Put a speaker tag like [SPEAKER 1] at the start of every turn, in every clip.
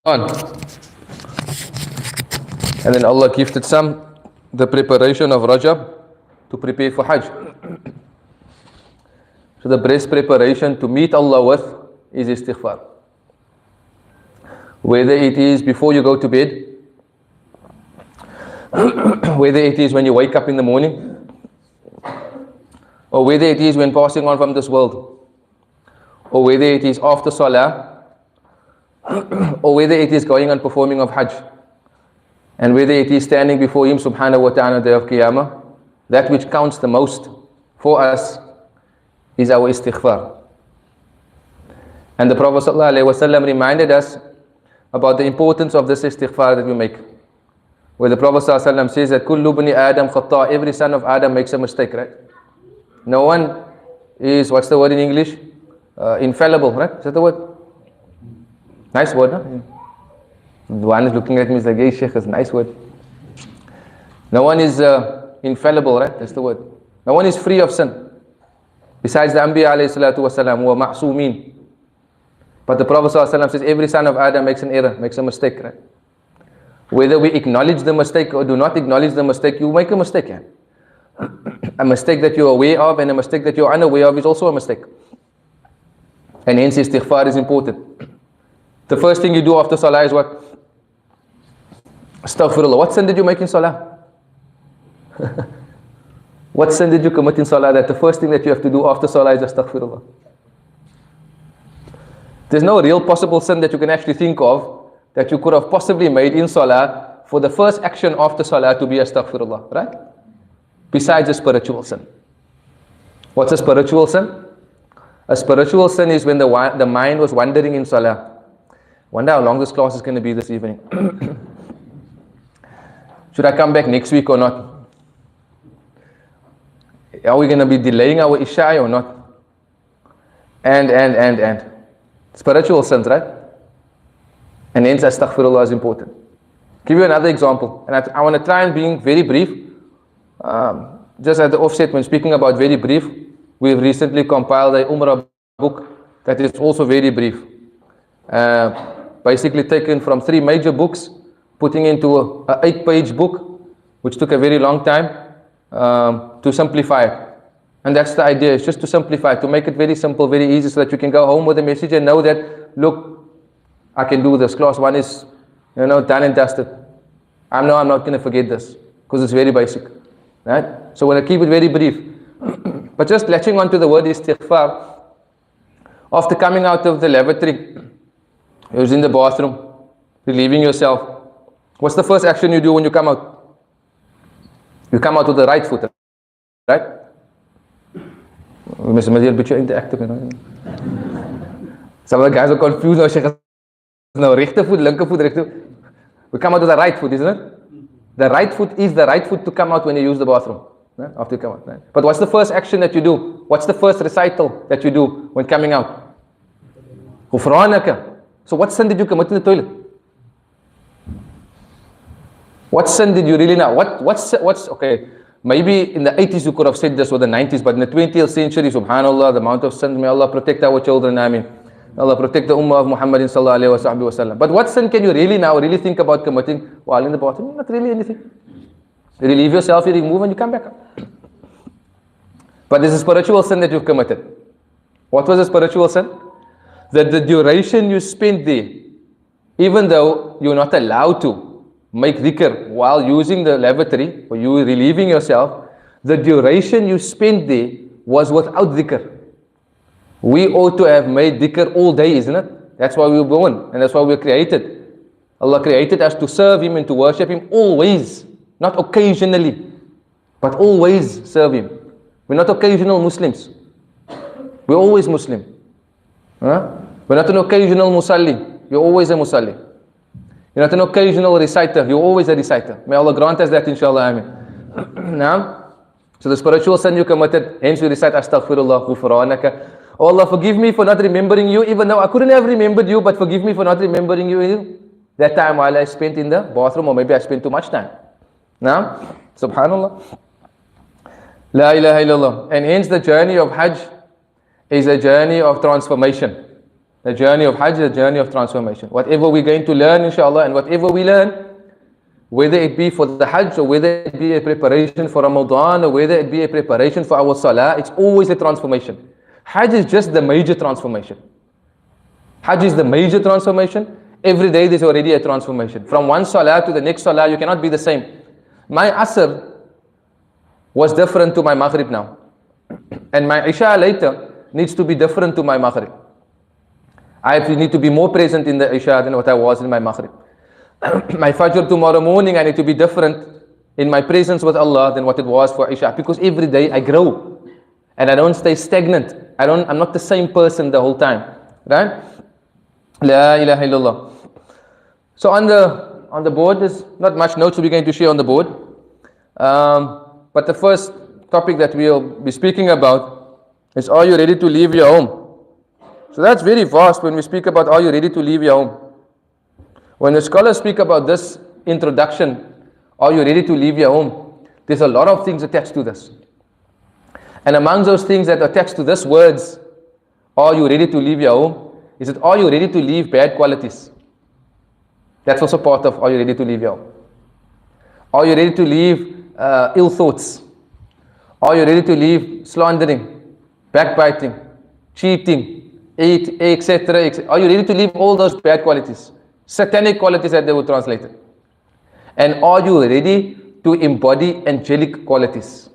[SPEAKER 1] On. And then Allah gifted some the preparation of Rajab to prepare for Hajj. So the best preparation to meet Allah with is istighfar. Whether it is before you go to bed, whether it is when you wake up in the morning, or whether it is when passing on from this world, or whether it is after Salah, or whether it is going and performing of Hajj, and whether it is standing before Him subhanahu wa ta'ala on the day of Qiyamah, that which counts the most for us is our istighfar. And the Prophet ﷺ reminded us about the importance of this istighfar that we make. Where the Prophet ﷺ says that kullu bani Adam khata, every son of Adam makes a mistake, right? No one is, what's the word in English? Infallible, right? Is that the word? Nice word, huh? The one is looking at me is like, hey Sheikh, it's a nice word. No one is infallible, right? That's the word. No one is free of sin. Besides the Anbiya alayhi salatu wasalam, who are ma'soomeen. But the Prophet ﷺ says every son of Adam makes an error, makes a mistake, right? Whether we acknowledge the mistake or do not acknowledge the mistake, you make a mistake, yeah? A mistake that you're aware of and a mistake that you're unaware of is also a mistake. And hence istighfar is important. The first thing you do after Salah is what? Astaghfirullah. What sin did you make in Salah? What sin did you commit in Salah that the first thing that you have to do after Salah is Astaghfirullah? There's no real possible sin that you can actually think of that you could have possibly made in Salah for the first action after salah to be astaghfirullah, right? Besides a spiritual sin. What's a spiritual sin? A spiritual sin is when the mind was wandering in salah. Wonder how long this class is going to be this evening. Should I come back next week or not? Are we going to be delaying our Isha or not? And. Spiritual sins, right? And hence astaghfirullah is important. Give you another example. And I want to try and be very brief. Just at the offset, when speaking about very brief, we've recently compiled a Umrah book that is also very brief. Basically taken from 3 major books, putting into a 8-page book, which took a very long time to simplify it. And that's the idea, is just to simplify, to make it very simple, very easy, so that you can go home with a message and know that, look, I can do this. Class 1 is, done and dusted. I'm not going to forget this, because it's very basic. Right? So we're going to keep it very brief. But just latching on to the word istighfar, after coming out of the lavatory, you was in the bathroom, relieving yourself. What's the first action you do when you come out? You come out with the right foot, right? We must be a bit interactive. Some of the guys are confused now. Sheikh, no, rechter foot, linker foot, rechter. We come out with the right foot, isn't it? The right foot is the right foot to come out when you use the bathroom. Right? After you come out. Right? But what's the first action that you do? What's the first recital that you do when coming out? Ghufranaka. So what sin did you commit in the toilet? What sin did you really know? What's okay? Maybe in the 80s you could have said this, or the 90s, but in the 20th century, subhanAllah, the amount of sin, may Allah protect our children, ameen. Allah protect the ummah of Muhammadin sallallahu alayhi wa sallam. But what sin can you really think about committing while in the bathroom? Not really anything. You relieve yourself, you remove, and you come back up. But there's a spiritual sin that you've committed. What was the spiritual sin? That the duration you spent there, even though you're not allowed to make dhikr while using the lavatory, or you relieving yourself, the duration you spent there was without dhikr. We ought to have made dhikr all day, isn't it? That's why we were born, and that's why we were created. Allah created us to serve Him and to worship Him always, not occasionally, but always serve Him. We're not occasional Muslims. We're always Muslim. Huh? We're not an occasional musalli. You're always a musalli. You're not an occasional reciter. You're always a reciter. May Allah grant us that, inshallah. Ameen. Now, so the spiritual sin you committed, hence we recite astaghfirullah, ghufranaka. Oh Allah, forgive me for not remembering you, even though I couldn't have remembered you, but forgive me for not remembering you that time while I spent in the bathroom, or maybe I spent too much time. Now, subhanallah. La ilaha illallah. And hence the journey of Hajj is a journey of transformation. The journey of Hajj is a journey of transformation. Whatever we're going to learn, inshallah, and whatever we learn, whether it be for the Hajj, or whether it be a preparation for Ramadan, or whether it be a preparation for our Salah, it's always a transformation. Hajj is just the major transformation. Hajj is the major transformation. Every day there's already a transformation. From one Salah to the next Salah, you cannot be the same. My Asr was different to my Maghrib now. And my Isha later needs to be different to my Maghrib. I need to be more present in the Isha than what I was in my Maghrib. My Fajr tomorrow morning, I need to be different in my presence with Allah than what it was for Isha. Because every day I grow. And I don't stay stagnant. I'm not the same person the whole time. Right? La ilaha illallah. So on the board, there's not much notes we're going to share on the board. But the first topic that we'll be speaking about is, are you ready to leave your home? So that's very vast when we speak about, are you ready to leave your home? When the scholars speak about this introduction, are you ready to leave your home? There's a lot of things attached to this. And among those things that are attached to this words, are you ready to leave your home? Is it, are you ready to leave bad qualities? That's also part of, are you ready to leave your home? Are you ready to leave ill thoughts? Are you ready to leave slandering, backbiting, cheating, etc., etc.? Are you ready to leave all those bad qualities? Satanic qualities that they would translate it. And are you ready to embody angelic qualities?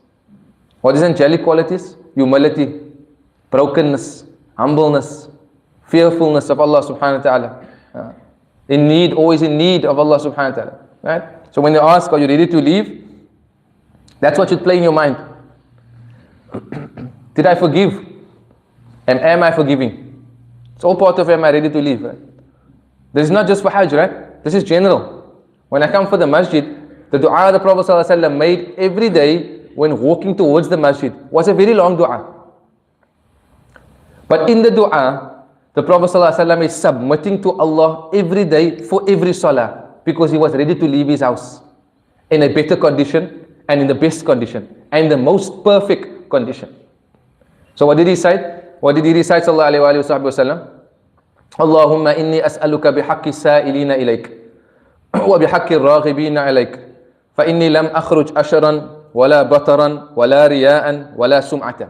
[SPEAKER 1] What is angelic qualities? Humility, brokenness, humbleness, fearfulness of Allah subhanahu wa ta'ala. In need, always in need of Allah subhanahu wa ta'ala. Right? So when they ask, are you ready to leave? That's what should play in your mind. Did I forgive? Am I forgiving? It's all part of am I ready to leave, right? This is not just for Hajj, right? This is general. When I come for the masjid, the dua the Prophet ﷺ made every day when walking towards the masjid was a very long dua. But in the dua, the Prophet ﷺ is submitting to Allah every day for every salah because he was ready to leave his house in a better condition and in the best condition and the most perfect condition. So what did he say? What did he recite? Sallallahu alayhi wa sallam? Allahumma inni as'aluka bihaqqi sa'ilina ilayk wa bihaqqi raghibina ilayk fa inni lam akhruj asharan wala bataran wala riya'an wala sum'atan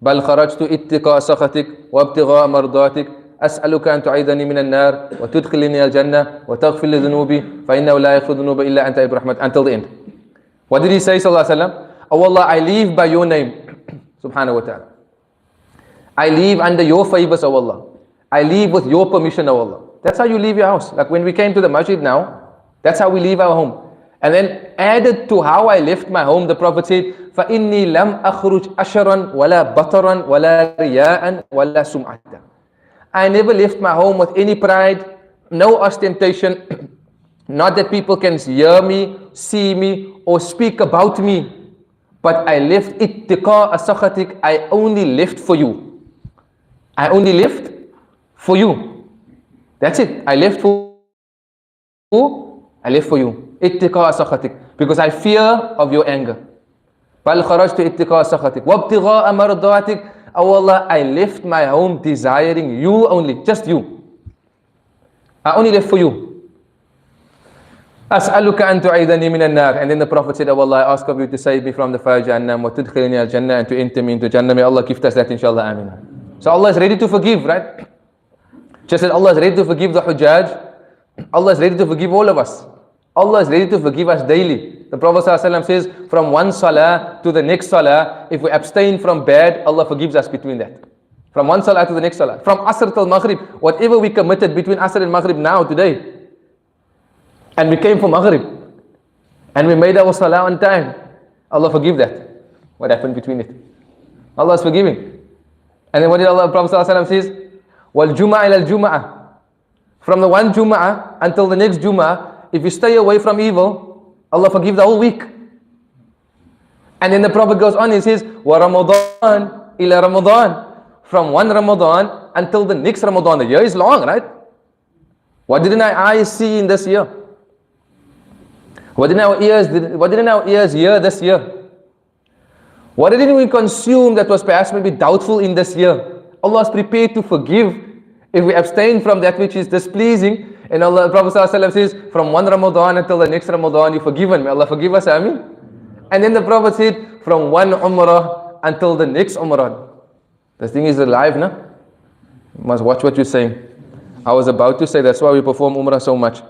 [SPEAKER 1] bal kharajtu ittiqa sakhatik wa ibtigha mardatik as'aluka an tu'idani min an-nar wa tudkhilni al-jannah wa taghfir li dhunubi fa innahu la yaghfiru dhunuba illa anta rahmat, until the end. What did he say, sallallahu alayhi wa sallam? Oh Allah, I leave by your name, subhanahu wa ta'ala. I leave under your favors, O Allah. I leave with your permission, O Allah. That's how you leave your house. Like when we came to the masjid now, that's how we leave our home. And then added to how I left my home, the Prophet said, فَإِنِّي لَمْ أَخْرُجْ أَشَرًا وَلَا بَطَرًا وَلَا رِيَاءً وَلَا سُمْعَةً. I never left my home with any pride, no ostentation, not that people can hear me, see me, or speak about me. But I left ittiqa sakhatik, I only left for you. I only left for you. That's it. I left for you. I left for you. Ittiqa sakhatik. Because I fear of your anger. Bal kharajtu ittiqa sakhatik. Wabtigha mardatik. Oh Allah, I left my home desiring you only. Just you. I only left for you. As'aluka an tu'idani min an-nar. And then the Prophet said, oh Allah, I ask of you to save me from the fire Jahannam, wa tudkhilni al-Jannah, and to enter me into Jannah. May Allah gift us that, inshallah. Ameen. So Allah is ready to forgive, right? Just as Allah is ready to forgive the Hujjaj, Allah is ready to forgive all of us. Allah is ready to forgive us daily. The Prophet ﷺ says, from one salah to the next salah, if we abstain from bad, Allah forgives us between that. From one salah to the next salah. From Asr till Maghrib, whatever we committed between Asr and Maghrib now, today, and we came for Maghrib, and we made our salah on time, Allah forgive that. What happened between it? Allah is forgiving. And then what did Allah, Prophet ﷺ says? Wal Jum'ah ila al-Jum'ah. From the one Jum'ah until the next Jum'ah, if you stay away from evil, Allah forgive the whole week. And then the Prophet goes on, he says, Wa Ramadan ila Ramadan. From one Ramadan until the next Ramadan. The year is long, right? What didn't our eyes see in this year? What didn't our ears hear this year? What didn't we consume that was perhaps maybe doubtful in this year? Allah is prepared to forgive if we abstain from that which is displeasing. And Allah, Prophet ﷺ says, from one Ramadan until the next Ramadan, you're forgiven. May Allah forgive us, Ameen. And then the Prophet said, from one Umrah until the next Umrah. This thing is alive, no? You must watch what you're saying. I was about to say, that's why we perform Umrah so much.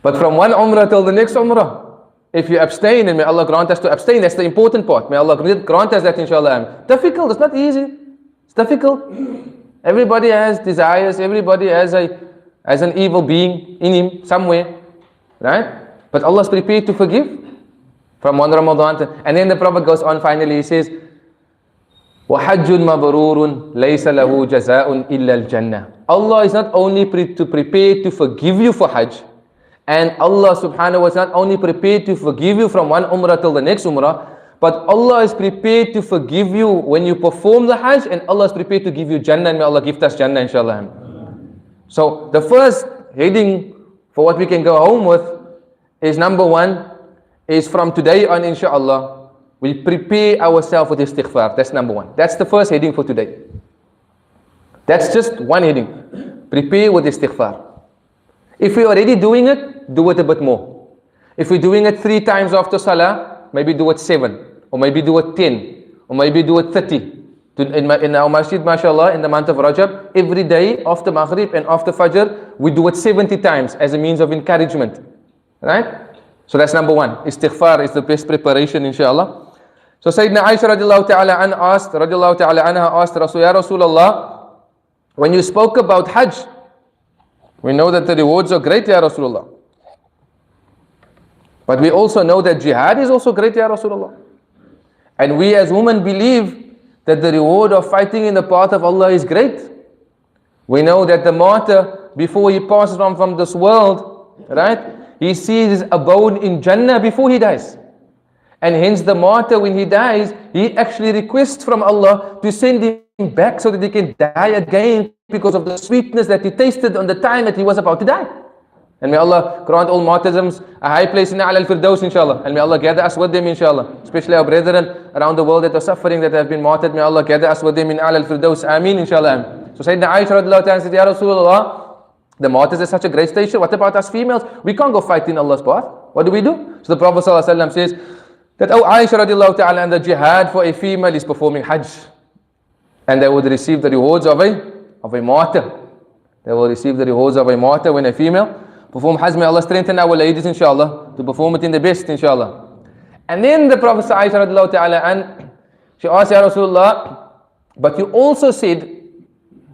[SPEAKER 1] But from one Umrah till the next Umrah, if you abstain, and may Allah grant us to abstain, that's the important part. May Allah grant us that, inshallah. Difficult, it's not easy. It's difficult. Everybody has desires, everybody has an evil being in him somewhere. Right? But Allah is prepared to forgive from one Ramadan to, and then the Prophet goes on finally, he says, وَحَجٌّ مَبْرُورٌ لَيْسَ لَهُ جَزَاءٌ إِلَّا الْجَنَّةِ. Allah is not only prepared to forgive you for Hajj, and Allah subhanahu wa ta'ala not only prepared to forgive you from one Umrah till the next Umrah, but Allah is prepared to forgive you when you perform the Hajj, and Allah is prepared to give you Jannah, and may Allah gift us Jannah, inshallah. So the first heading for what we can go home with is number one, is from today on, inshallah, we prepare ourselves with istighfar. That's number one. That's the first heading for today. That's just one heading. Prepare with istighfar. If we're already doing it, do it a bit more. If we're doing it 3 times after Salah, maybe do it 7, or maybe do it 10, or maybe do it 30. In our masjid, mashallah, in the month of Rajab, every day after Maghrib and after Fajr, we do it 70 times as a means of encouragement. Right? So that's number one. Istighfar is the best preparation, inshallah. So Sayyidina Aisha radiallahu ta'ala anha asked Rasul, Ya Rasulullah, when you spoke about Hajj, We know that the rewards are great, Ya Rasulullah. But we also know that jihad is also great, Ya Rasulullah. And we as women believe that the reward of fighting in the path of Allah is great. We know that the martyr, before he passes on from this world, right, he sees his abode in Jannah before he dies. And hence the martyr, when he dies, he actually requests from Allah to send him back so that he can die again because of the sweetness that he tasted on the time that he was about to die. And may Allah grant all martyrdoms a high place in A'la al-Firdaus, inshallah. And may Allah gather us with them, inshallah. Especially our brethren around the world that are suffering, that have been martyred. May Allah gather us with them in A'la al-Firdaus. Ameen, inshallah. So Sayyidina Aisha radiallahu ta'ala said, Ya Rasulullah, the martyrs are such a great station. What about us females? We can't go fight in Allah's path. What do we do? So the Prophet sallallahu alaihi wasallam says that, oh Aisha radiallahu ta'ala, and the jihad for a female is performing Hajj. And they would receive the rewards of a martyr. They will receive the rewards of a martyr when a female perform Hajj. May Allah strengthen our ladies, inshallah, to perform it in the best, inshallah. And then the Prophet Aisha radiallahu ta'ala, and she asked, Ya Rasulullah, but you also said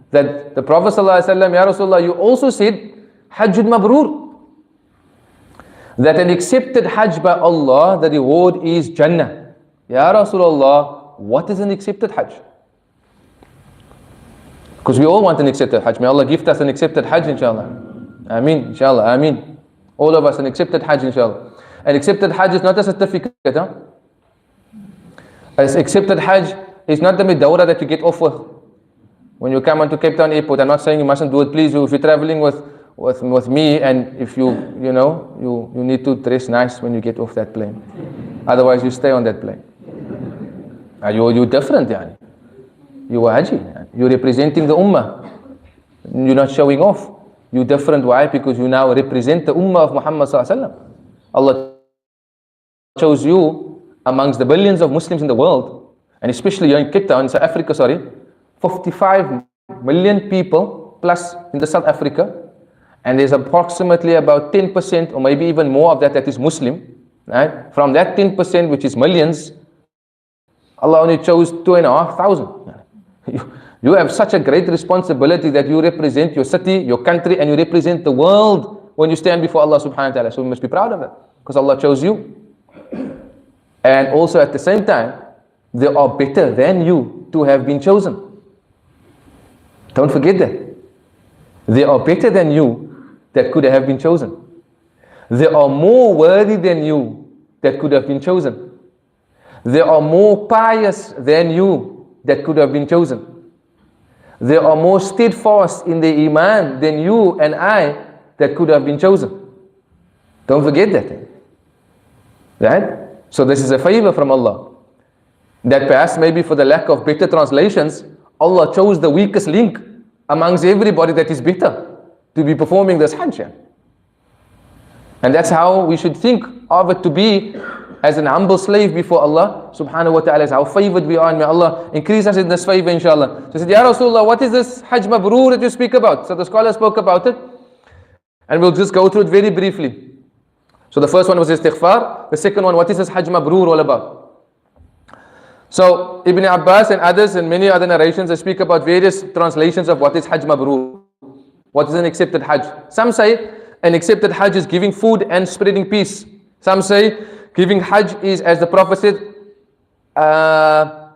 [SPEAKER 1] that the Prophet sallallahu alaihi wasallam, Ya Rasulullah, you also said Hajjud Mabrur, that an accepted Hajj by Allah, the reward is Jannah. Ya Rasulullah, what is an accepted Hajj? Because we all want an accepted Hajj. May Allah gift us an accepted Hajj, inshallah. Ameen, inshallah, ameen. All of us an accepted Hajj, inshallah. An accepted Hajj is not a certificate. Huh? An accepted Hajj is not the medawra that you get off with when you come onto Cape Town Airport. I'm not saying you mustn't do it, please. If you're traveling with me, and if you need to dress nice when you get off that plane. Otherwise, you stay on that plane. You're different, yani. You are Haji. You're representing the Ummah. You're not showing off. You're different. Why? Because you now represent the Ummah of Muhammad sallallahu alaihi wasallam. Allah chose you amongst the billions of Muslims in the world, and especially here in Cape Town, South Africa, 55 million people plus in the South Africa, and there's approximately about 10% or maybe even more of that is Muslim. Right? From that 10%, which is millions, Allah only chose 2,500. You have such a great responsibility that you represent your city, your country, and you represent the world when you stand before Allah subhanahu wa ta'ala. So we must be proud of that, because Allah chose you. And also at the same time, they are better than you to have been chosen. Don't forget that. They are better than you that could have been chosen. They are more worthy than you that could have been chosen. They are more pious than you that could have been chosen. They are more steadfast in the iman than you and I that could have been chosen. Don't forget that. Right? So this is a favor from Allah. That perhaps maybe for the lack of better translations, Allah chose the weakest link amongst everybody that is better to be performing this Hajj. And that's how we should think of it, to be as an humble slave before Allah subhanahu wa ta'ala, is how favored we are, and may Allah increase us in this favor, inshallah. So he said, Ya Rasulullah, what is this Hajj Mabrur that you speak about? So the scholar spoke about it, and we'll just go through it very briefly. So the first one was istighfar. The second one, what is this Hajj Mabrur all about? So Ibn Abbas and others and many other narrations, they speak about various translations of what is Hajj Mabrur. What is an accepted Hajj? Some say an accepted Hajj is giving food and spreading peace. Some say giving Hajj is, as the Prophet said, al-ajj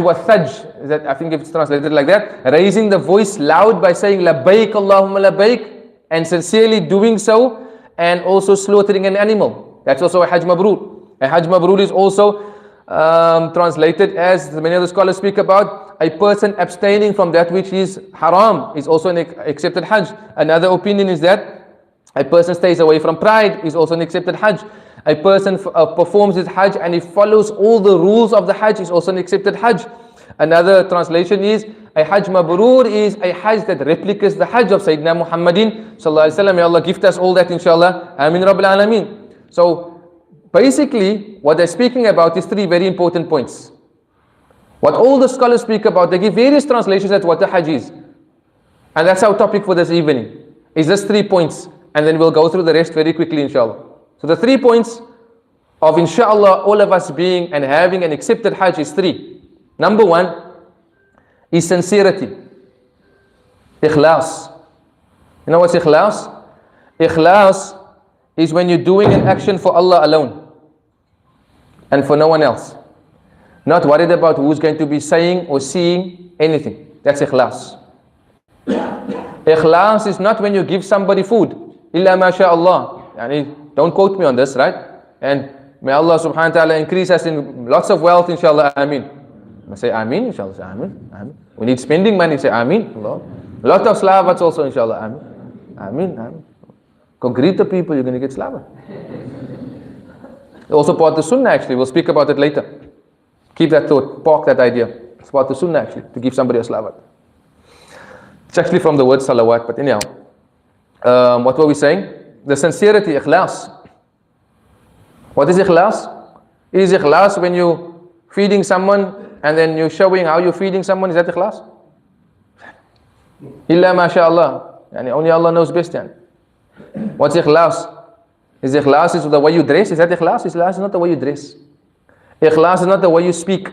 [SPEAKER 1] wa thajj, that I think it's translated like that, raising the voice loud by saying labbaik Allahumma labbaik, and sincerely doing so, and also slaughtering an animal. That's also a Hajj Mabrur. A Hajj Mabrur is also translated as, many of the scholars speak about, a person abstaining from that which is haram is also an accepted Hajj. Another opinion is that a person stays away from pride is also an accepted Hajj. A person performs his Hajj and he follows all the rules of the Hajj is also an accepted Hajj. Another translation is a Hajj Mabrur is a Hajj that replicates the Hajj of Sayyidina Muhammadin sallallahu alaihi wasallam. May Allah gift us all that, inshallah. Ameen Rabbil Alameen. So basically what they're speaking about is three very important points. What all the scholars speak about, they give various translations at what the Hajj is. And that's our topic for this evening, is just 3 points. And then we'll go through the rest very quickly, inshallah. So the 3 points of, inshallah, all of us being and having an accepted Hajj is 3. Number 1 is sincerity. Ikhlas. You know what's ikhlas? Ikhlas is when you're doing an action for Allah alone and for no one else. Not worried about who's going to be saying or seeing anything. That's ikhlas. Ikhlas is not when you give somebody food. Illa masha'Allah. Yani, don't quote me on this, right? And may Allah subhanahu wa ta'ala increase us in lots of wealth, inshallah, ameen. Say ameen, inshallah, say ameen, ameen. We need spending money, say ameen. Allah. A lot of slavats also, inshallah, ameen. Ameen, ameen. Go greet the people, you're going to get slavat. Also part of the sunnah actually, we'll speak about it later. Keep that thought, park that idea. It's part of the sunnah actually, to give somebody a slavat. It's actually from the word salawat, but anyhow. What were we saying? The sincerity, ikhlas. What is ikhlas? Is ikhlas when you're feeding someone and then you're showing how you're feeding someone? Is that ikhlas? Illa masha'Allah. Yani only Allah knows best. Yani. What's ikhlas? Is ikhlas is the way you dress? Is that ikhlas? Ikhlas is not the way you dress. Ikhlas is not the way you speak.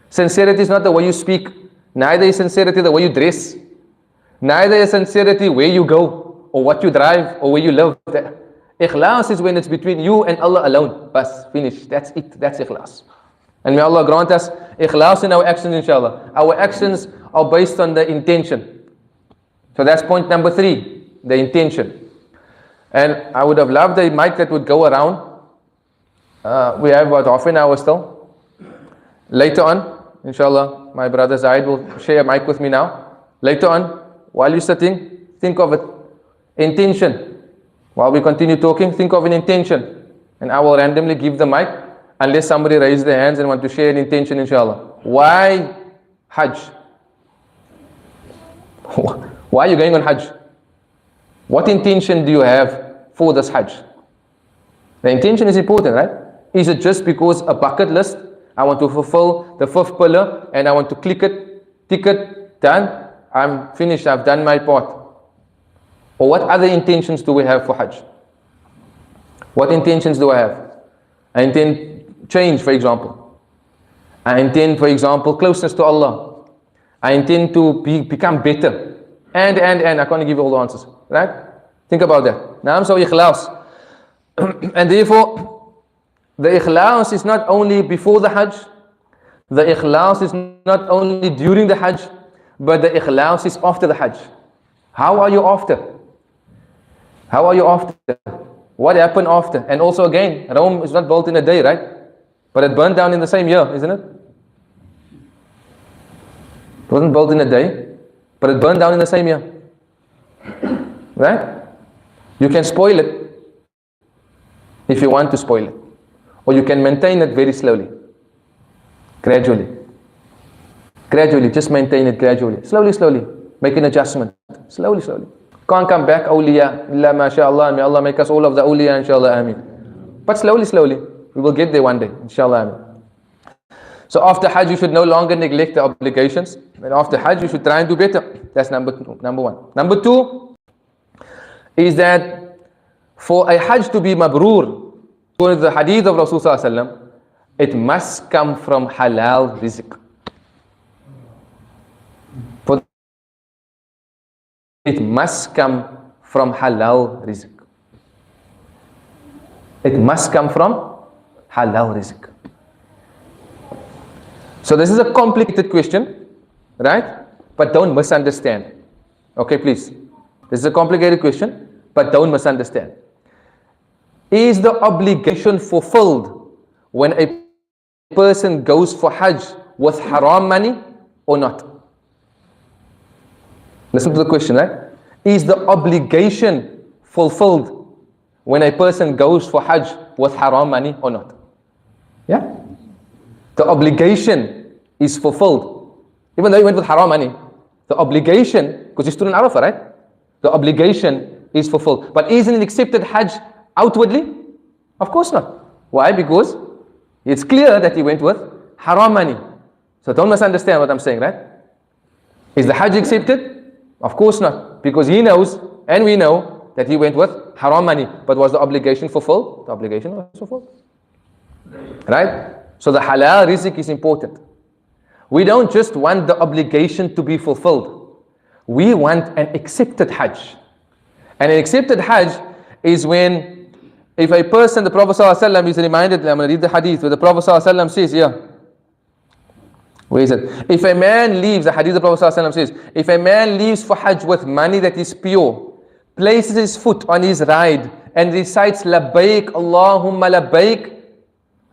[SPEAKER 1] Sincerity is not the way you speak. Neither is sincerity the way you dress. Neither is sincerity where you go, or what you drive, or where you live. Ikhlas is when it's between you and Allah alone. Bas, finish. That's it. That's ikhlas. And may Allah grant us ikhlas in our actions, inshallah. Our actions are based on the intention. So that's point number 3, the intention. And I would have loved a mic that would go around. We have about half an hour still. Later on, inshallah, my brother Zaid will share a mic with me now. Later on, while you're sitting, think of it. Intention. While we continue talking, think of an intention. And I will randomly give the mic, unless somebody raises their hands and want to share an intention, inshallah. Why Hajj? Why are you going on Hajj? What intention do you have for this Hajj? The intention is important, right? Is it just because a bucket list? I want to fulfill the 5th pillar and I want to click it, tick it, done. I'm finished, I've done my part. Or what other intentions do we have for Hajj? What intentions do I have? I intend change, for example. I intend, for example, closeness to Allah. I intend to become better. And I can't give you all the answers, right? Think about that. Now, so ikhlas. And therefore, the ikhlas is not only before the Hajj, the ikhlas is not only during the Hajj, but the ikhlas is after the Hajj. How are you after? How are you after? What happened after? And also again, Rome is not built in a day, right? But it burned down in the same year, isn't it? It wasn't built in a day, but it burned down in the same year. Right? You can spoil it if you want to spoil it. Or you can maintain it very slowly. Gradually. Gradually, just maintain it gradually. Slowly. Make an adjustment. Slowly. Can't come back, awliya. Illa masha'Allah. May Allah make us all of the awliya, inshallah, ameen. But slowly. We will get there one day, inshallah, ameen. So after Hajj, you should no longer neglect the obligations. And after Hajj, you should try and do better. That's number 1. Number 2 is that for a Hajj to be mabrur, according to the hadith of Rasulullah, it must come from halal rizq. It must come from halal rizq. It must come from halal rizq. So this is a complicated question, right? But don't misunderstand. Okay, please. This is a complicated question, but don't misunderstand. Is the obligation fulfilled when a person goes for Hajj with haram money or not? Listen to the question, right? Is the obligation fulfilled when a person goes for Hajj with haram money or not? Yeah? The obligation is fulfilled. Even though he went with haram money, the obligation, because he stood in Arafah, right? The obligation is fulfilled. But isn't it accepted Hajj outwardly? Of course not. Why? Because it's clear that he went with haram money. So don't misunderstand what I'm saying, right? Is the Hajj accepted? Of course not. Because he knows, and we know, that he went with haram money. But was the obligation fulfilled? The obligation was fulfilled. Right? So the halal rizq is important. We don't just want the obligation to be fulfilled. We want an accepted Hajj. And an accepted Hajj is when, if a person, the Prophet ﷺ is reminded, I'm going to read the hadith where the Prophet ﷺ says, where is it? If a man leaves, the hadith the Prophet ﷺ says, if a man leaves for Hajj with money that is pure, places his foot on his ride and recites Labbaik Allahumma Labbaik,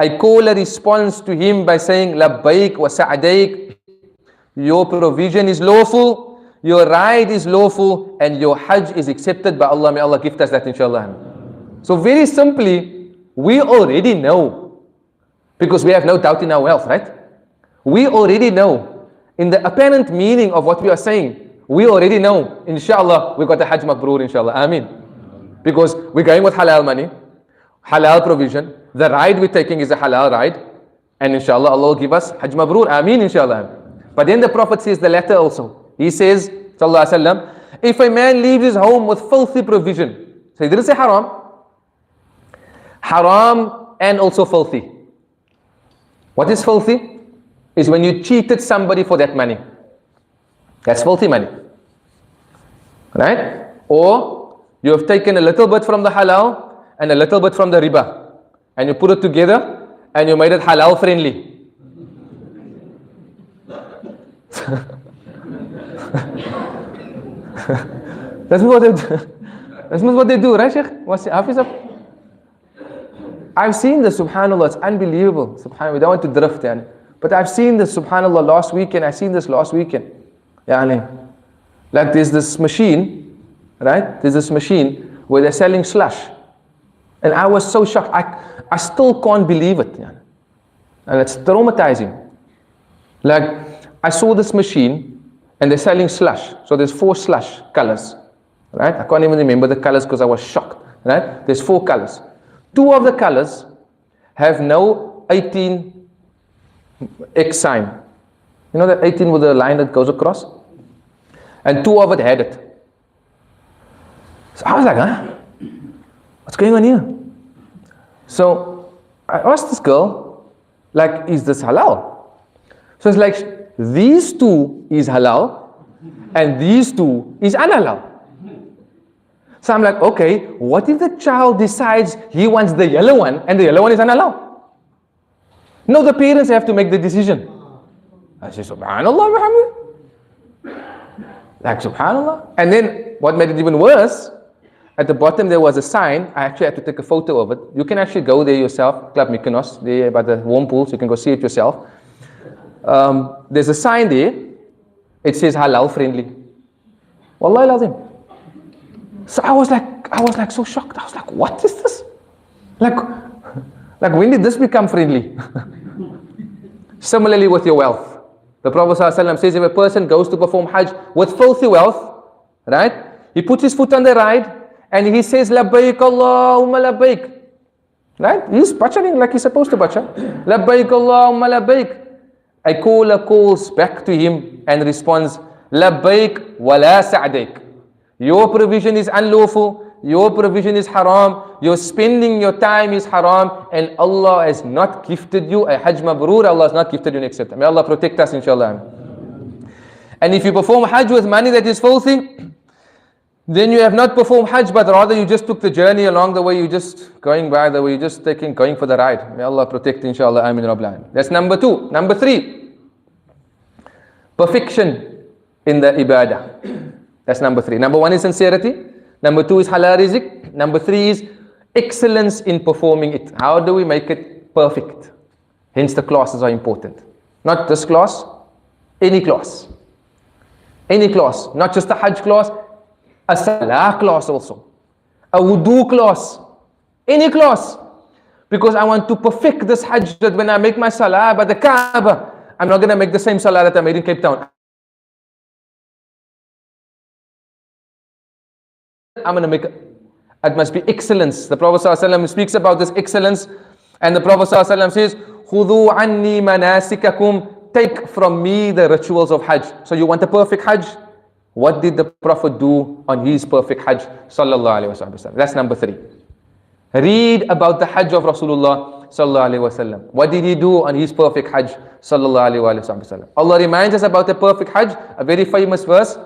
[SPEAKER 1] a caller responds to him by saying Labbaik wa Sa'daik, your provision is lawful, your ride is lawful, and your Hajj is accepted by Allah. May Allah gift us that, inshallah. So very simply, we already know, because we have no doubt in our wealth, right? We already know, in the apparent meaning of what we are saying, we already know, inshallah, we got a Hajj Mabrur, inshallah, Ameen. Because we're going with halal money, halal provision, the ride we're taking is a halal ride, and inshallah, Allah will give us Hajj Mabrur, Ameen, inshallah. But then the Prophet says the latter also. He says, sallallahu alaihi wasallam, if a man leaves his home with filthy provision, so he didn't say haram, haram and also filthy. What is filthy? Is when you cheated somebody for that money. That's filthy money. Right? Or you have taken a little bit from the halal and a little bit from the riba, and you put it together and you made it halal friendly. That's what they do. That's what they do, right, Sheikh? What's the Hafiz? I've seen this, subhanAllah, it's unbelievable. Subhanallah, we don't want to drift, yani. But I've seen this, subhanAllah, last weekend. I've seen this last weekend. Yani, like there's this machine, right? There's this machine where they're selling slush. And I was so shocked. I still can't believe it. Yani. And it's traumatizing. Like, I saw this machine and they're selling slush. So there's 4 slush colors, right? I can't even remember the colors because I was shocked, right? There's 4 colors. 2 of the colors have no 18 X sign. You know that 18 with the line that goes across? And 2 of it had it. So I was like, huh? What's going on here? So I asked this girl, like, is this halal? So it's like, these 2 is halal and these 2 is unhalal. So I'm like, okay, what if the child decides he wants the yellow one and the yellow one is unhalal? No, the parents have to make the decision. I say, subhanallah, Muhammad. Like, subhanallah. And then, what made it even worse, at the bottom there was a sign. I actually had to take a photo of it. You can actually go there yourself, Club Mykonos, there by the warm pools, you can go see it yourself. There's a sign there. It says halal friendly. Wallahi lazim. So I was like so shocked. I was like, what is this? Like when did this become friendly? Similarly with your wealth. The Prophet ﷺ says if a person goes to perform Hajj with filthy wealth, right? He puts his foot on the ride and he says, Labbaik Allahumma Labbaik. Right? He's butchering like he's supposed to butcher. Labbaik Allahumma Labbaik. A caller calls back to him and responds, Labbaik wa la sa'daik. Your provision is unlawful. Your provision is haram. Your spending your time is haram. And Allah has not gifted you a Hajj Mabrur. Allah has not gifted you an acceptance. May Allah protect us, inshallah. And if you perform Hajj with money that is filthy, then you have not performed Hajj, but rather you just took the journey along the way. You just going by the way. You just going for the ride. May Allah protect, inshallah. Amin Rabbil Alamin. That's number 2. Number 3. Perfection in the ibadah. That's number 3. Number 1 is sincerity. Number 2 is halal rizq. Number 3 is excellence in performing it. How do we make it perfect? Hence the classes are important. Not this class, any class. Any class. Not just a Hajj class, a Salah class also. A wudu class. Any class. Because I want to perfect this Hajj that when I make my Salah by the Kaaba, I'm not going to make the same Salah that I made in Cape Town. I'm going to make it must be excellence. The Prophet ﷺ speaks about this excellence, and the Prophet ﷺ says, "Khudhu anni manasikakum." Take from me the rituals of Hajj. So you want a perfect Hajj? What did the Prophet do on his perfect Hajj? Sallallahu alaihi wasallam. That's number 3. Read about the Hajj of Rasulullah sallallahu alaihi wasallam. What did he do on his perfect Hajj? Sallallahu alaihi wasallam. Allah reminds us about the perfect Hajj, a very famous verse.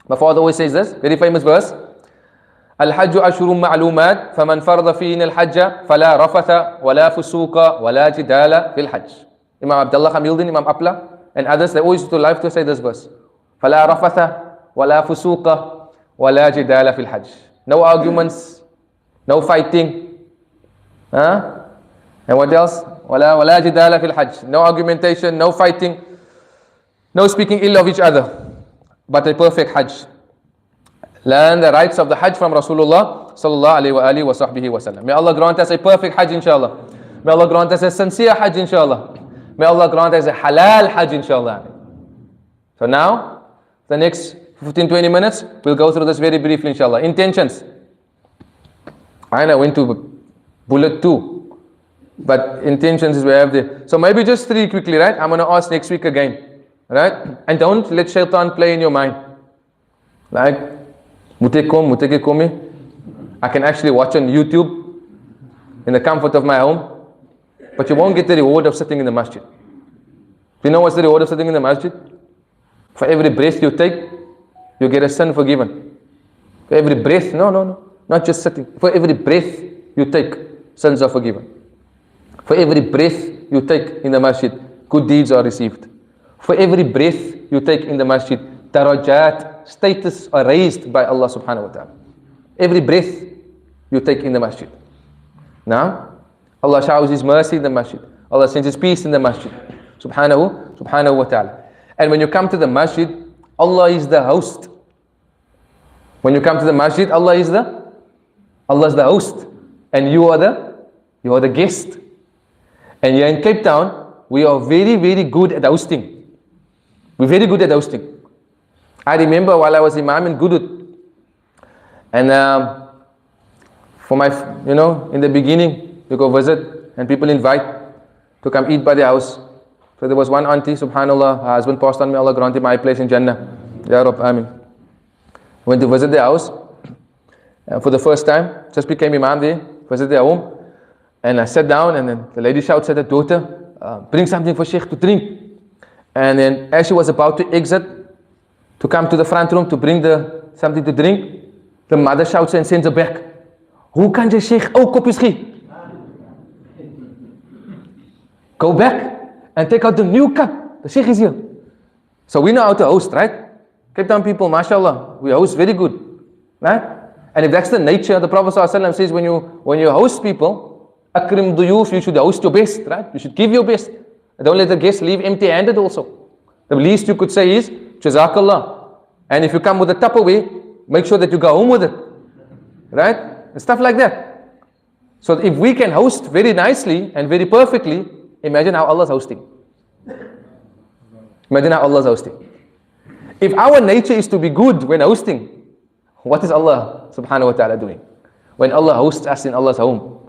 [SPEAKER 1] My father always says this, very famous verse. الحج أشهر معلومات فمن فرض فيهن الحج فلا رفث ولا فسوق ولا جدال في الحج. Imam Abdullah Khamildin, Imam Apla, and others, they always used to live to say this verse. فلا رفث ولا فسوق ولا جدال في الحج. No arguments, no fighting. Huh? And what else? ولا جدال في الحج. No argumentation, no fighting, no speaking ill of each other, but a perfect Hajj. Learn the rights of the Hajj from Rasulullah sallallahu alayhi wa alihi wa sahbihi wa sallam. May Allah grant us a perfect Hajj, inshallah. May Allah grant us a sincere Hajj, inshallah. May Allah grant us a halal Hajj, inshallah. So now, the next 15-20 minutes, we'll go through this very briefly, inshallah. Intentions. I went to bullet 2, but intentions is where I have there. So maybe just 3 quickly, right? I'm going to ask next week again, right? And don't let shaitan play in your mind. Like, I can actually watch on YouTube in the comfort of my home, but you won't get the reward of sitting in the masjid. Do you know what's the reward of sitting in the masjid? For every breath you take, you get a sin forgiven. For every breath, no, not just sitting. For every breath you take, sins are forgiven. For every breath you take in the masjid, good deeds are received. For every breath you take in the masjid, darajat, status are raised by Allah subhanahu wa ta'ala. Every breath you take in the masjid. Now, Allah showers His mercy in the masjid. Allah sends His peace in the masjid. Subhanahu wa ta'ala. And when you come to the masjid, Allah is the host. When you come to the masjid, Allah is the host. And you are the guest. And here in Cape Town, we are very, very good at hosting. We're very good at hosting. I remember while I was Imam in Gudud, and for my, in the beginning, you go visit and people invite to come eat by the house. So there was one auntie, subhanallah, her husband passed on me, Allah granted my place in Jannah. Ya Rabb, Ameen. Went to visit their house for the first time, just became Imam there, visit their home, and I sat down and then the lady shouts at her daughter, bring something for Sheikh to drink. And then as she was about to exit, to come to the front room to bring something to drink, the mother shouts and sends her back. Hoe kan je Sheikh ook kopjes gee? Go back and take out the new cup. The Sheikh is here. So we know how to host, right? Cape Town people, mashallah, we host very good, right? And if that's the nature, the Prophet ﷺ says when you host people, akrim duyuf, you should host your best, right? You should give your best. Don't let the guests leave empty-handed also. The least you could say is, Jazakallah. And if you come with a Tupperware, make sure that you go home with it. Right? And stuff like that. So if we can host very nicely and very perfectly, imagine how Allah's hosting. Imagine how Allah's hosting. If our nature is to be good when hosting, what is Allah subhanahu wa ta'ala doing? When Allah hosts us in Allah's home,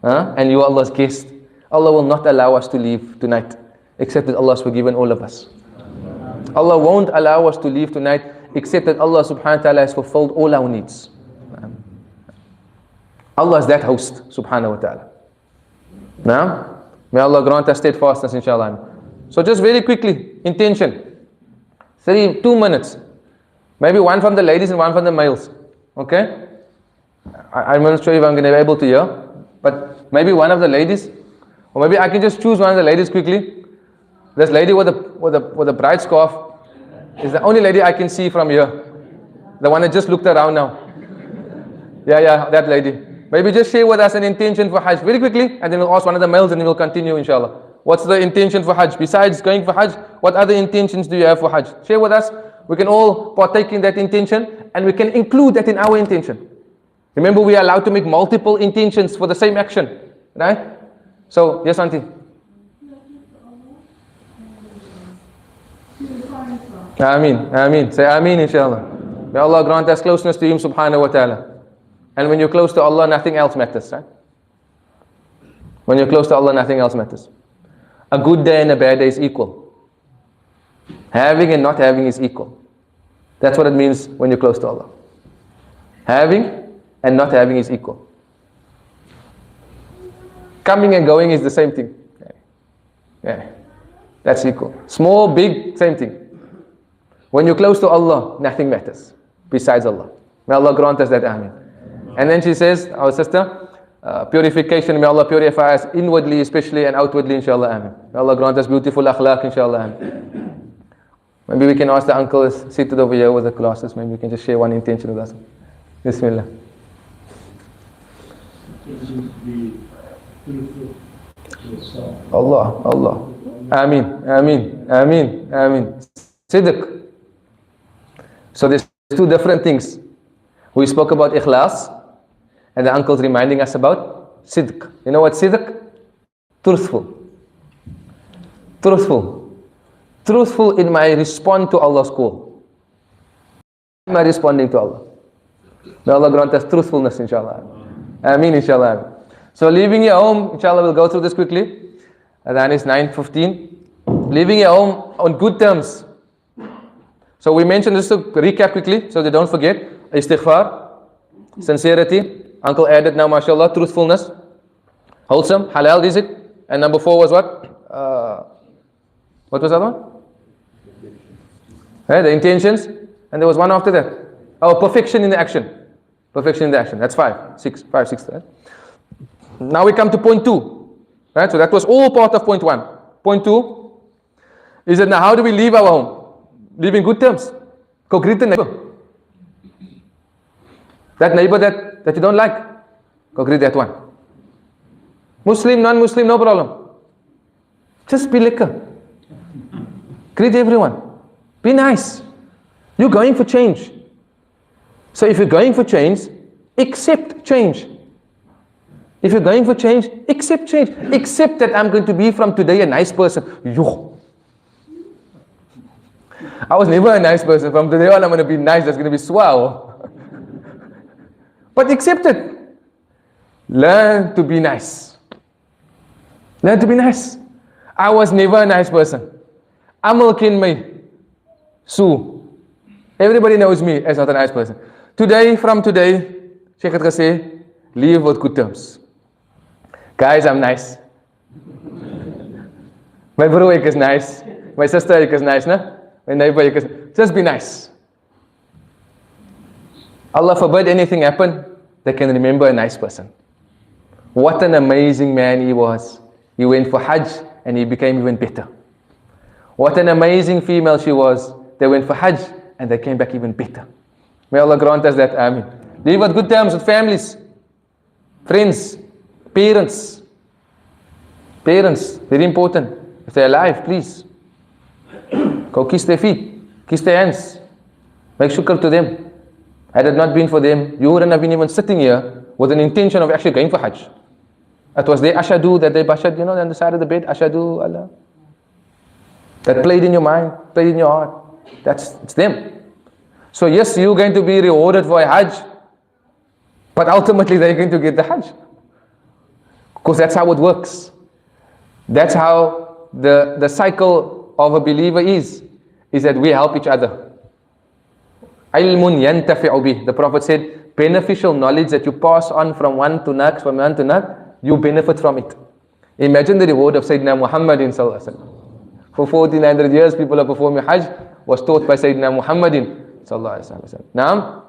[SPEAKER 1] and you are Allah's guest, Allah will not allow us to leave tonight, except that Allah has forgiven all of us. Allah won't allow us to leave tonight, except that Allah subhanahu wa ta'ala has fulfilled all our needs. Allah is that host, subhanahu wa ta'ala. Now, may Allah grant us steadfastness, inshallah. So just very quickly, intention. 2 minutes. Maybe one from the ladies and one from the males. Okay? I'm not sure if I'm going to be able to hear, but maybe one of the ladies, or maybe I can just choose one of the ladies quickly. This lady with a bright scarf is the only lady I can see from here. The one that just looked around now. Yeah, that lady. Maybe just share with us an intention for Hajj very quickly, and then we'll ask one of the males and then we'll continue, inshallah. What's the intention for Hajj? Besides going for Hajj, what other intentions do you have for Hajj? Share with us. We can all partake in that intention, and we can include that in our intention. Remember, we are allowed to make multiple intentions for the same action, right? So, yes, auntie. Ameen. Say Ameen, inshallah. May Allah grant us closeness to Him, subhanahu wa ta'ala. And when you're close to Allah, nothing else matters, right? When you're close to Allah, nothing else matters. A good day and a bad day is equal. Having and not having is equal. That's what it means when you're close to Allah. Having and not having is equal. Coming and going is the same thing. Yeah, that's equal. Small, big, same thing. When you're close to Allah, nothing matters besides Allah. May Allah grant us that, Ameen. And then she says, our sister, purification, may Allah purify us inwardly especially and outwardly, inshallah, Ameen. May Allah grant us beautiful akhlaq, inshallah, Ameen. Maybe we can ask the uncles seated over here with the classes, maybe we can just share one intention with us. Bismillah. Allah, Allah. Ameen, Ameen, Ameen, Ameen. Sidq. So there's two different things. We spoke about ikhlas, and the uncle's reminding us about sidq. You know what sidq? Truthful. Truthful. Truthful in my response to Allah's call. Am I responding to Allah? May Allah grant us truthfulness, inshallah. Ameen, inshallah. So leaving your home, inshallah, we'll go through this quickly. Adhan is 9:15. Leaving your home on good terms. So we mentioned this to recap quickly, so they don't forget. Istighfar, sincerity. Uncle added now, mashallah, truthfulness, wholesome, halal is it. And number 4 was what? What was the other one? The intentions. And there was one after that. Oh, perfection in the action. Perfection in the action. That's 5, 6. Right? Now we come to point 2. Right? So that was all part of point 1. Point 2 is that now how do we leave our home? Live in good terms. Go greet the neighbor. That neighbor that you don't like, go greet that one. Muslim, non-Muslim, no problem. Just be liquor. Greet everyone. Be nice. You're going for change. So if you're going for change, accept change. If you're going for change, accept change. Accept that I'm going to be from today a nice person. Yo. I was never a nice person. From today on, I'm going to be nice. That's going to be suave. But accept it. Learn to be nice. Learn to be nice. I was never a nice person. Amal kin mai. Su. Everybody knows me as not a nice person. Today, from today, Sheikh het gesê, leave with good terms. Guys, I'm nice. My bro is nice. My sister is nice, no? My neighbor is. Just be nice. Allah forbid anything happen, they can remember a nice person. What an amazing man he was. He went for Hajj and he became even better. What an amazing female she was. They went for Hajj and they came back even better. May Allah grant us that. Ameen. Live with good terms with families, friends, parents. Parents, very important. If they're alive, please. Go kiss their feet, kiss their hands. Make shukr to them. Had it not been for them, you wouldn't have been even sitting here with an intention of actually going for Hajj. It was their ashadu that they bashad, on the side of the bed, ashadu Allah. That played in your mind, played in your heart. It's them. So yes, you're going to be rewarded for a Hajj, but ultimately they're going to get the Hajj. Because that's how it works. That's how the cycle of a believer is that we help each other. Ilmun yantafi'u bih. The Prophet said, beneficial knowledge that you pass on from one to next, you benefit from it. Imagine the reward of Sayyidina Muhammadin sallallahu alaihi wasallam. For 1400 years, people are performing Hajj was taught by Sayyidina Muhammadin sallallahu alaihi wasallam. Now,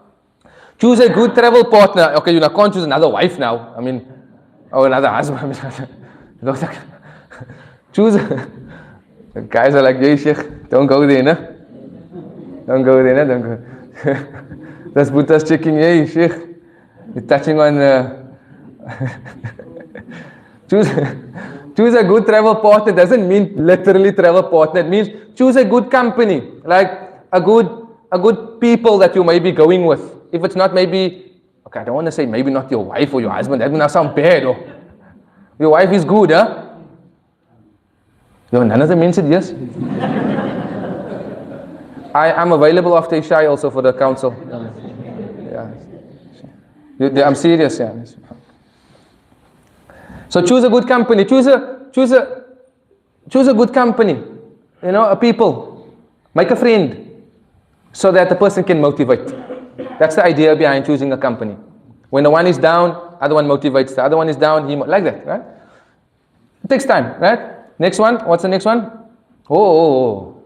[SPEAKER 1] choose a good travel partner. Okay, you can't choose another wife now. Or another husband. Choose. The guys are like, hey Sheikh, don't go there, no? Don't go there, no? Don't go. That's Buddha's checking, hey Sheikh, you're touching on choose a good travel partner. Doesn't mean literally travel partner. It means choose a good company, like a good people that you may be going with. If it's not maybe, okay, I don't want to say maybe not your wife or your husband. That would not sound bad. Or your wife is good, huh? None of them means it, yes. I'm available after Isha also for the council. Yeah. I'm serious, yeah. So choose a good company. Choose a good company. A people. Make a friend, so that the person can motivate. That's the idea behind choosing a company. When the one is down, other one motivates. The other one is down, like that, right? It takes time, right? Next one. What's the next one? Oh.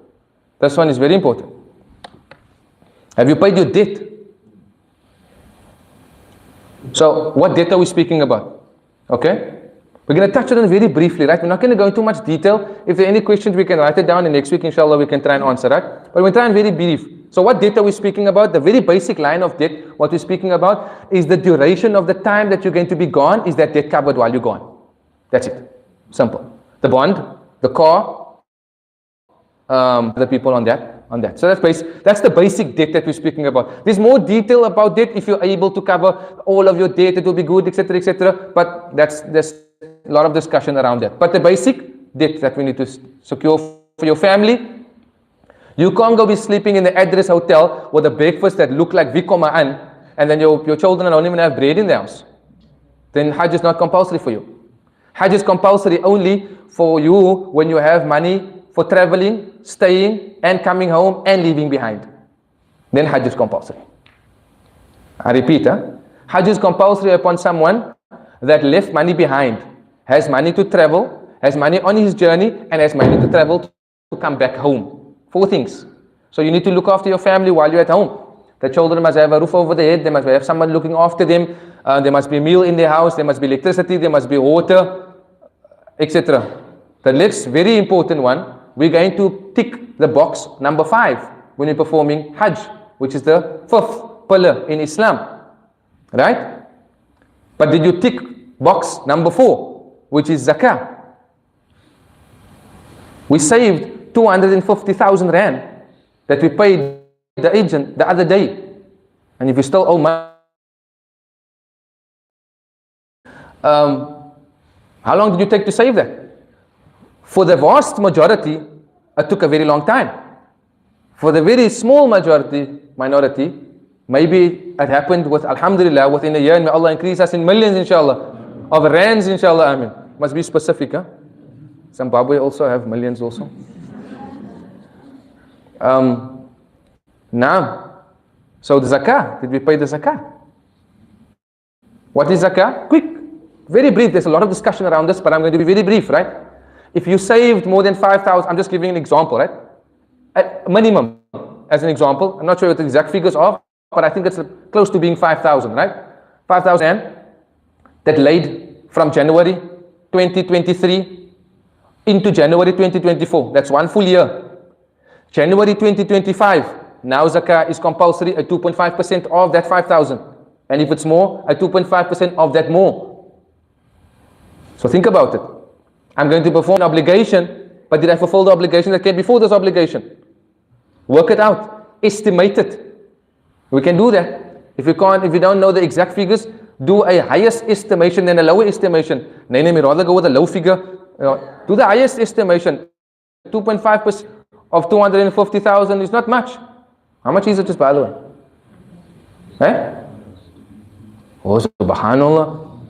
[SPEAKER 1] This one is very important. Have you paid your debt? So what debt are we speaking about? Okay? We're going to touch on it very briefly, right? We're not going to go into much detail. If there are any questions, we can write it down, and next week, inshallah, we can try and answer, right? But we'll try and very brief. So what debt are we speaking about? The very basic line of debt, what we're speaking about, is the duration of the time that you're going to be gone. Is that debt covered while you're gone? That's it. Simple. The bond, the car, the people on that. So that's the basic debt that we're speaking about. There's more detail about debt. If you're able to cover all of your debt, it will be good, etc., etc. But there's a lot of discussion around that. But the basic debt that we need to secure for your family, you can't go be sleeping in the address hotel with a breakfast that look like Vikoma'an, and then your children don't even have bread in the house. Then Hajj is not compulsory for you. Hajj is compulsory only for you when you have money for traveling, staying, and coming home and leaving behind. Then Hajj is compulsory. I repeat, Hajj is compulsory upon someone that left money behind, has money to travel, has money on his journey, and has money to travel to come back home. 4 things. So you need to look after your family while you're at home. The children must have a roof over their head, they must have someone looking after them, there must be a meal in their house, there must be electricity, there must be water, etc. The next very important one, we're going to tick the box number 5 when you're performing Hajj, which is the 5th pillar in Islam. Right? But did you tick box number 4, which is Zakah? We saved 250,000 rand that we paid the agent the other day. And if you still owe money, how long did you take to save that? For the vast majority, it took a very long time. For the very small minority, maybe it happened with, alhamdulillah, within a year, and may Allah increase us in millions, inshallah, of rands, inshallah, amin. Must be specific, huh? Zimbabwe also have millions also. Now, so the zakah, did we pay the zakah? What is zakah? Quick, very brief. There's a lot of discussion around this, but I'm going to be very brief, right? If you saved more than 5,000, I'm just giving an example, right? At minimum, as an example, I'm not sure what the exact figures are, but I think it's close to being 5,000, right? 5,000 that laid from January 2023 into January 2024. That's 1 full year. January 2025, now zakah is compulsory at 2.5% of that 5,000. And if it's more, at 2.5% of that more. So think about it. I'm going to perform an obligation, but did I fulfill the obligation that came before this obligation? Work it out. Estimate it. We can do that. If you don't know the exact figures, do a highest estimation than a lower estimation. No, rather go with a low figure. Do the highest estimation. 2.5% of 250,000 is not much. How much is it, just by the way? Eh? Oh, subhanallah.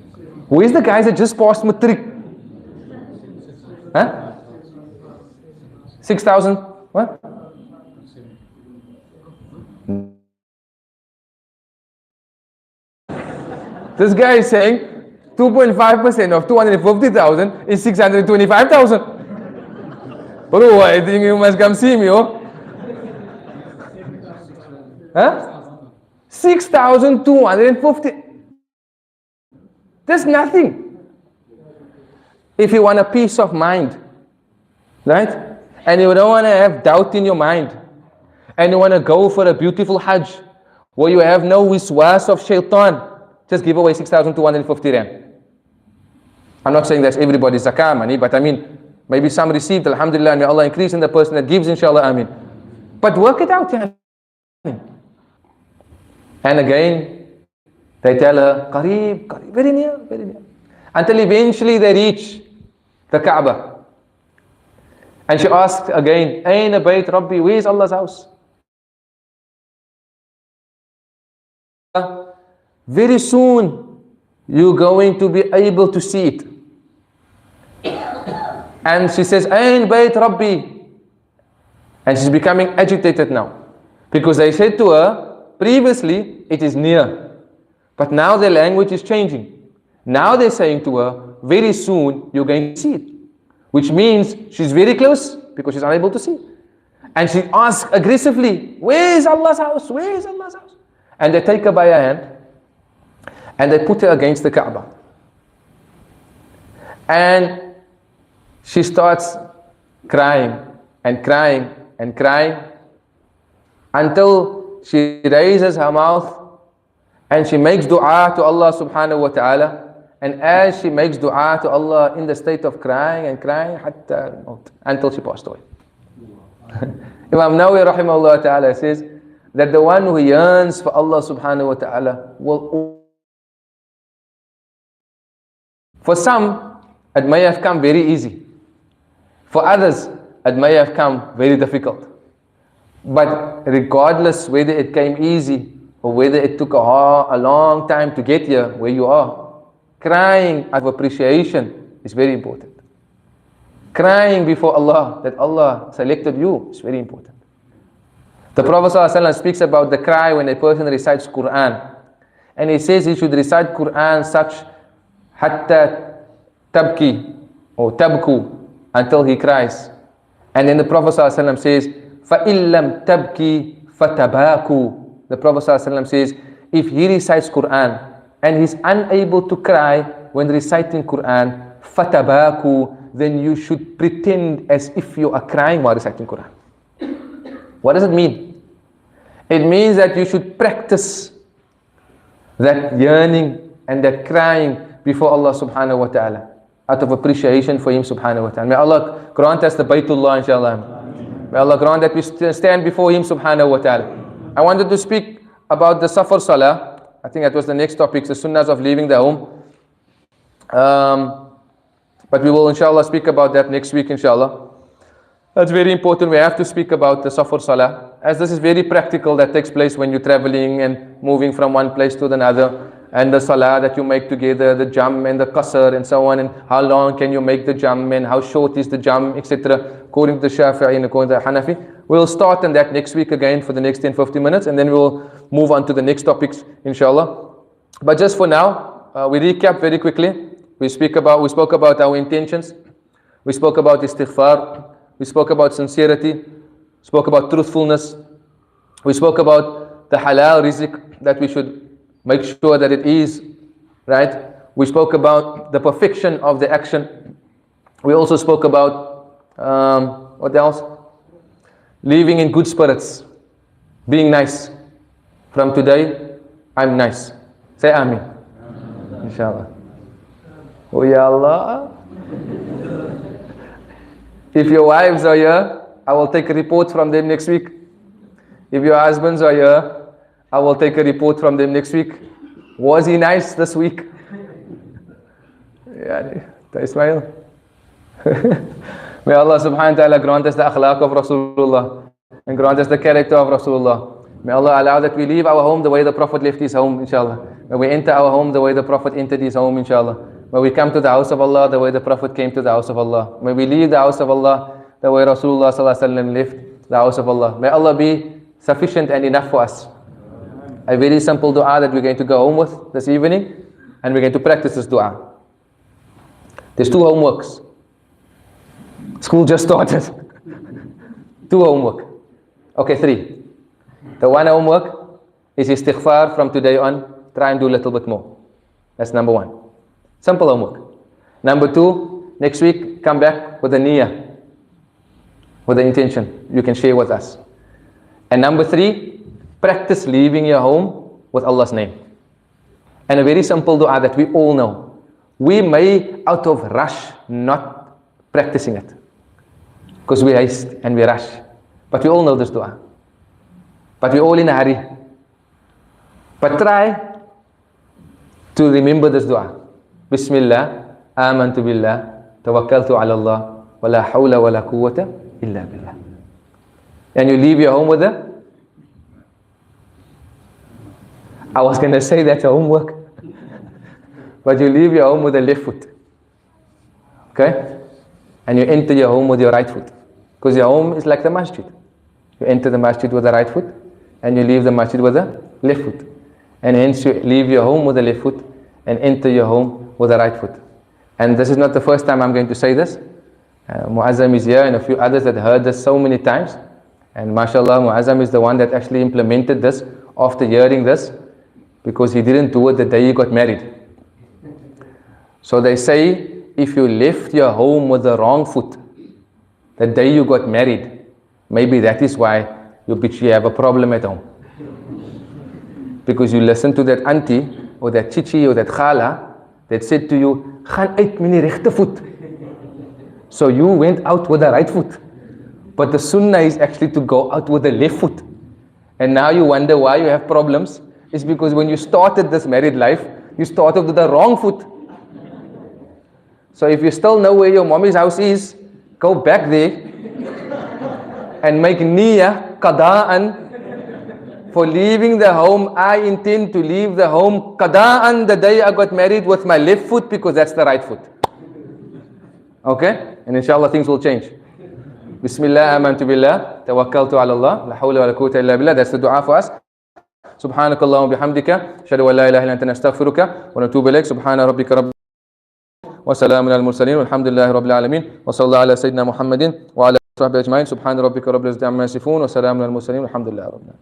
[SPEAKER 1] Who is the guys that just passed matric? Huh? 6,000? What? This guy is saying 2.5% of 250,000 is 625,000. Bro, I think you must come see me, oh. Huh? 6,250. That's nothing. If you want a peace of mind, right? And you don't want to have doubt in your mind, and you want to go for a beautiful Hajj, where you have no wiswas of shaitan, just give away 6,250 rand. I'm not saying that's everybody's zakah money, but I mean, maybe some received, alhamdulillah, may Allah increase in the person that gives, inshallah, ameen. But work it out, yeah. And again, they tell her, Qareeb, very near, very near. Until eventually they reach the Kaaba. And she asked again, Aina Bayt Rabbi, where is Allah's house? Very soon, you're going to be able to see it. And she says, Ain Bayt Rabbi. And she's becoming agitated now. Because they said to her, previously, it is near. But now the language is changing. Now they're saying to her, very soon, you're going to see it. Which means she's very close, because she's unable to see it. And she asks aggressively, where is Allah's house? Where is Allah's house? And they take her by her hand and they put her against the Kaaba. And she starts crying and crying and crying until she raises her mouth and she makes dua to Allah subhanahu wa ta'ala. And as she makes dua to Allah in the state of crying and crying until she passed away. Imam Nawawi rahimahullah ta'ala says that the one who yearns for Allah subhanahu wa ta'ala will. For some, it may have come very easy. For others, it may have come very difficult. But regardless whether it came easy or whether it took a long time to get here where you are, crying out of appreciation is very important. Crying before Allah that Allah selected you is very important. The Prophet ﷺ speaks about the cry when a person recites Quran. And he says he should recite Quran such hatta tabki or tabku until he cries. And then the Prophet ﷺ says, فَإِن لَمْ تَبْكِ فَتَبَاكُوا. The Prophet ﷺ says, if he recites Quran and he's unable to cry when reciting Quran, fatabaku, then you should pretend as if you are crying while reciting Quran. What does it mean? It means that you should practice that yearning and that crying before Allah subhanahu wa ta'ala out of appreciation for Him subhanahu wa ta'ala. May Allah grant us the Baytullah inshallah. May Allah grant that we stand before Him subhanahu wa ta'ala. I wanted to speak about the Safar Salah. I think that was the next topic, the sunnahs of leaving the home. But we will inshallah speak about that next week inshallah. That's very important. We have to speak about the Safar Salah, as this is very practical, that takes place when you're traveling and moving from one place to another. And the Salah that you make together, the jam and the qasr and so on, and how long can you make the jam and how short is the jam, etc. According to the Shafi'i and according to the Hanafi. We'll start on that next week again for the next 10-15 minutes, and then we'll move on to the next topics inshallah. But just for now, we recap very quickly. We spoke about our intentions. We spoke about istighfar. We spoke about sincerity. Spoke about truthfulness. We spoke about the halal rizq, that we should make sure that it is right. We spoke about the perfection of the action. We also spoke about what else? Living in good spirits, being nice. From today, I'm nice. Say Ameen. Inshallah. Oh ya Allah. If your wives are here, I will take a report from them next week. If your husbands are here, I will take a report from them next week. Was he nice this week? Yeah, Ismail. May Allah subhanahu wa ta'ala grant us the akhlaq of Rasulullah and grant us the character of Rasulullah. May Allah allow that we leave our home the way the Prophet left his home, inshallah. May we enter our home the way the Prophet entered his home, inshallah. May we come to the house of Allah the way the Prophet came to the house of Allah. May we leave the house of Allah the way Rasulullah sallallahu alaihi wasallam left the house of Allah. May Allah be sufficient and enough for us. A very simple dua that we're going to go home with this evening, and we're going to practice this dua. There's 2 homeworks. School just started. 2 homework. Okay, 3. The 1 homework is istighfar from today on. Try and do a little bit more. That's number 1. Simple homework. Number 2, next week, come back with a niyyah, with the intention you can share with us. And number 3, practice leaving your home with Allah's name. And a very simple dua that we all know. We may, out of rush, not practicing it, because we haste and we rush. But we all know this dua. But we're all in a hurry. But try to remember this dua. Bismillah, amantu billah, tawakkaltu ala Allah, wa la hawla wa la quwwata illa billah. And you leave your home with it. I was going to say that's a homework. But you leave your home with the left foot. Okay? And you enter your home with your right foot. Because your home is like the masjid. You enter the masjid with the right foot, and you leave the masjid with the left foot. And hence you leave your home with the left foot, and enter your home with the right foot. And this is not the first time I'm going to say this. Muazzam is here, and a few others that heard this so many times. And mashallah, Muazzam is the one that actually implemented this after hearing this, because he didn't do it the day he got married. So they say, if you left your home with the wrong foot the day you got married, maybe that is why you have a problem at home. Because you listened to that auntie, or that chichi, or that khala, that said to you, gaan uit met die regte voet. So you went out with the right foot. But the sunnah is actually to go out with the left foot. And now you wonder why you have problems. It's because when you started this married life, you started with the wrong foot. So if you still know where your mommy's house is, go back there and make niyyah, qada'an, for leaving the home. I intend to leave the home qada'an the day I got married with my left foot, because that's the right foot. Okay? And inshallah things will change. Bismillah, amantu billah, tawakkaltu ala Allah, la hawla wa la quwwata illa billah. That's the dua for us. سبحانك اللهم وبحمدك أشهد أن لا إله إلا أنت نستغفرك ونتوب إليك سبحان ربك رب وسلام على المرسلين والحمد لله رب العالمين وصلى الله على سيدنا محمد وعلى آله وصحبه أجمعين سبحان ربك رب العزة عما يصفون وسلام على المرسلين والحمد لله رب العالمين.